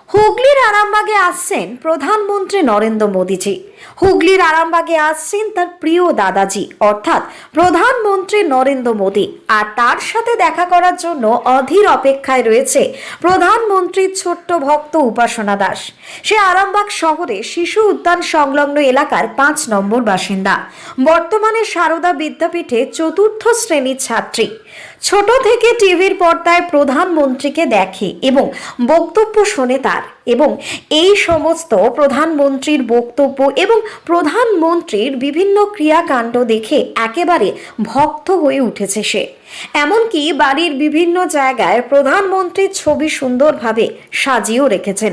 হুগলির আরামবাগে আসছেন প্রধানমন্ত্রী নরেন্দ্র মোদীজি। হুগলির আরামবাগে আসছেন তার প্রিয় দাদাজি অর্থাৎ প্রধানমন্ত্রী নরেন্দ্র মোদী। আর তার সাথে দেখা করার জন্য অধীর অপেক্ষায় রয়েছে প্রধানমন্ত্রীর ছোট্ট ভক্ত উপাসনা দাস। সে আরামবাগ শহরে শিশু উদ্যান সংলগ্ন এলাকার 5 নম্বর বাসিন্দা। বর্তমানে সারদা বিদ্যাপীঠে 4র্থ শ্রেণীর ছাত্রী। ছোট থেকে টিভির পর্দায় প্রধানমন্ত্রীকে দেখে এবং বক্তব্য শোনে তার, এবং এই সমস্ত প্রধানমন্ত্রীর বক্তব্য এবং প্রধানমন্ত্রীর বিভিন্ন ক্রিয়াকাণ্ড দেখে একেবারে ভক্ত হয়ে উঠেছে সে। এমনকি বাড়ির বিভিন্ন জায়গায় প্রধানমন্ত্রীর ছবি সুন্দরভাবে সাজিয়েও রেখেছেন।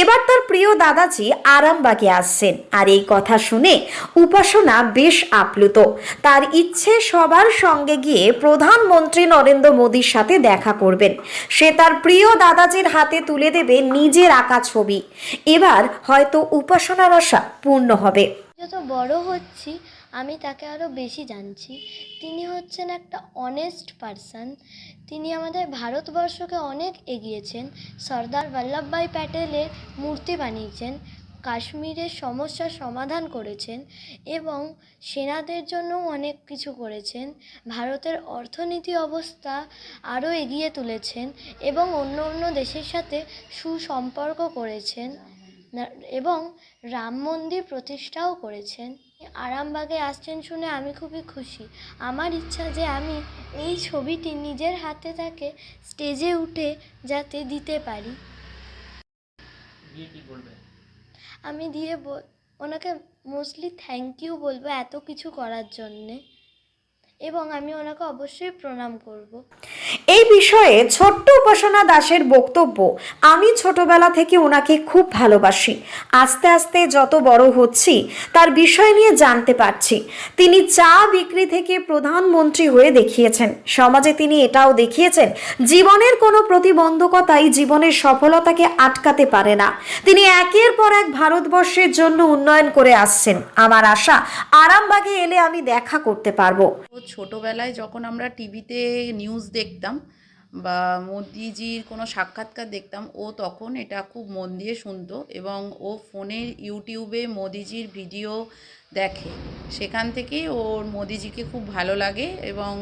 এবার তার প্রিয় দাদাজি আরামবাগে আসছেন, আর এই কথা শুনে উপাসনা বেশ আপ্লুত। তার ইচ্ছে সবার সঙ্গে গিয়ে প্রধানমন্ত্রী নরেন্দ্র মোদীর সাথে দেখা করবেন। সে তার প্রিয় দাদাজির হাতে তুলে দেবে নিজের আঁকা ছবি। এবার হয়তো উপাসনার আশা পূর্ণ হবে। যত বড় হচ্ছি আমি তাকে আরও বেশি জানছি। তিনি হচ্ছেন একটা অনেস্ট পারসন। তিনি আমাদের ভারতবর্ষকে অনেক এগিয়েছেন। সর্দার বল্লভভাই প্যাটেলের মূর্তি বানিয়েছেন, কাশ্মীরের সমস্যার সমাধান করেছেন এবং সেনাদের জন্যও অনেক কিছু করেছেন। ভারতের অর্থনীতি অবস্থা আরও এগিয়ে তুলেছেন এবং অন্য অন্য দেশের সাথে সুসম্পর্ক করেছেন এবং রাম মন্দির প্রতিষ্ঠাও করেছেন। আরামবাগে আসছেন শুনে আমি খুবই খুশি। আমার ইচ্ছা যে আমি এই ছবিটি নিজের হাতে তাকে স্টেজে উঠে যাতে দিতে পারি। আমি দিয়ে ওনাকে মোস্টলি থ্যাংক ইউ বলবো এত কিছু করার জন্যে, এবং আমি ওনাকে অবশ্যই প্রণাম করব। এই বিষয়ে ছোট্ট উপাসনা দাসের বক্তব্য, আমি ছোটবেলা থেকে ওনাকে খুব ভালোবাসি। আস্তে আস্তে যত বড় হচ্ছি তার বিষয় নিয়ে জানতে পারছি। তিনি চা বিক্রি থেকে প্রধানমন্ত্রী হয়ে দেখিয়েছেন। সমাজে তিনি এটাও দেখিয়েছেন জীবনের কোনো প্রতিবন্ধকতাই জীবনের সফলতাকে আটকাতে পারে না। তিনি একের পর এক ভারতবর্ষের জন্য উন্নয়ন করে আসছেন। আমার আশা আরামবাগে এলে আমি দেখা করতে পারবো। ছোটোবেলায় যখন আমরা টিভিতে নিউজ দেখতাম বা মোদিজির কোনো সাক্ষাৎকার দেখতাম, ও তখন এটা খুব মন দিয়ে শুনতো এবং ও ফোনের ইউটিউবে মোদিজির ভিডিও দেখে। সেখান থেকেই ওর মোদিজিকে খুব ভালো লাগে এবং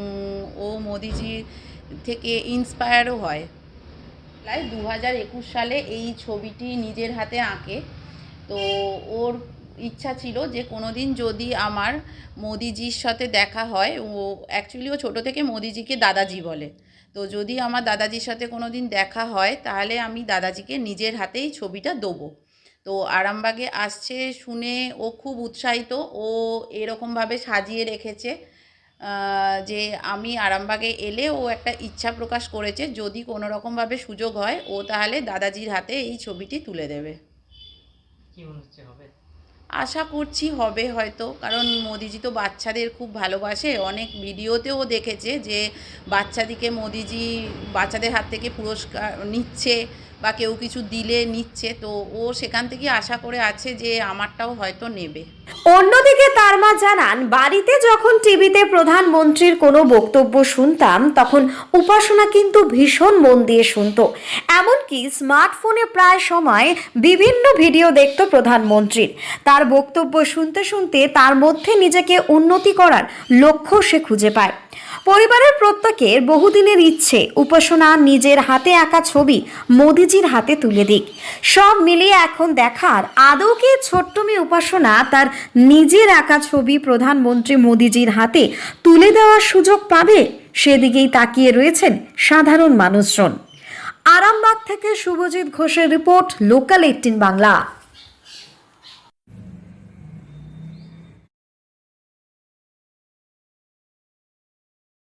ও মোদিজির থেকে ইন্সপায়ারও হয়। প্রায় 2021 সালে এই ছবিটি নিজের হাতে আঁকে। তো ওর ইচ্ছা ছিল যে কোনো দিন যদি আমার মোদিজির সাথে দেখা হয়, ও অ্যাকচুয়ালি ও ছোটো থেকে মোদিজিকে দাদাজি বলে, তো যদি আমার দাদাজির সাথে কোনো দিন দেখা হয় তাহলে আমি দাদাজিকে নিজের হাতেই ছবিটা দেবো। তো আরামবাগে আসছে শুনে ও খুব উৎসাহিত। ও এরকমভাবে সাজিয়ে রেখেছে যে আমি আরামবাগে এলে ও একটা ইচ্ছা প্রকাশ করেছে যদি কোনো রকমভাবে সুযোগ হয় ও তাহলে দাদাজির হাতে এই ছবিটি তুলে দেবে। কি মনে হচ্ছে হবে? আশা করছি হবে হয়তো, কারণ মোদিজি তো বাচ্চাদের খুব ভালোবাসে। অনেক ভিডিওতেও দেখেছে যে বাচ্চাদিকে মোদিজি বাচ্চাদের হাত থেকে পুরস্কার নিচ্ছে বা কেউ কিছু দিলে নিচ্ছে, তো ও সেখান থেকে আশা করে আছে যে আমারটাও হয়তো নেবে। অন্যদিকে তার মা জানান, বাড়িতে যখন টিভিতে প্রধানমন্ত্রীর কোনো বক্তব্য শুনতাম তখন উপাসনা কিন্তু ভীষণ মন দিয়ে শুনতো। এমনকি স্মার্টফোনে প্রায় সময় বিভিন্ন ভিডিও দেখতো প্রধানমন্ত্রীর। তার বক্তব্য শুনতে শুনতে তার মধ্যে নিজেকে উন্নতি করার লক্ষ্য সে খুঁজে পায়। পরিবারের প্রত্যেকের বহুদিনের ইচ্ছে উপাসনা নিজের হাতে আঁকা ছবি মোদিজির হাতে তুলে দিক। সব মিলিয়ে এখন দেখার আদৌ কি ছোট্ট মেয়ে উপাসনা তার নিজের আঁকা ছবি প্রধানমন্ত্রী মোদিজির হাতে তুলে দেওয়ার সুযোগ পাবে, সেদিকেই তাকিয়ে রয়েছেন সাধারণ মানুষজন। আরামবাগ থেকে শুভজিৎ ঘোষের রিপোর্ট, লোকাল 18 বাংলা।